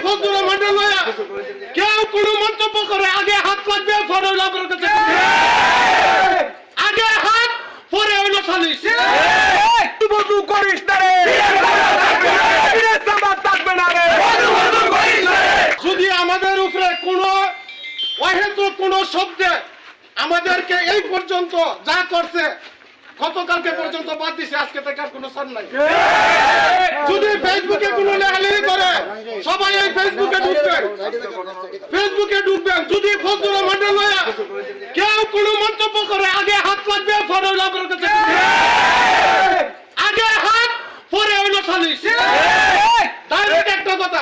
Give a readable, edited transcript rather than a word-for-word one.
ফজলুর রহমানের লয়া কেউ কোনো মন্তব্য করে আগে হাত লাগবে পরে হইলো আপনার কাছে আগে হাত পরে হইলো সালিশ বন্ধু করিস না রে জামাত থাকবে না রে যদি আমাদের উপরে কোনো অহেতুক কোনো শব্দে আমাদেরকে এই পর্যন্ত যা করছে গতকালকে পর্যন্ত বাদ দিছে আজকে থেকে আর কোনো সার নাই যদি ফেসবুকে কোনো লেখালেখি করে সবাই এই ফেসবুকে ঢুকবেন যদি ফজলুর রহমানের লয়া কেউ কোনো মন্তব্য করে আগে হাত লাগবে পরে হইলো আপনার কাছে আগে হাত পরে হইলো সালিশ ডাইরেক্ট একটা কথা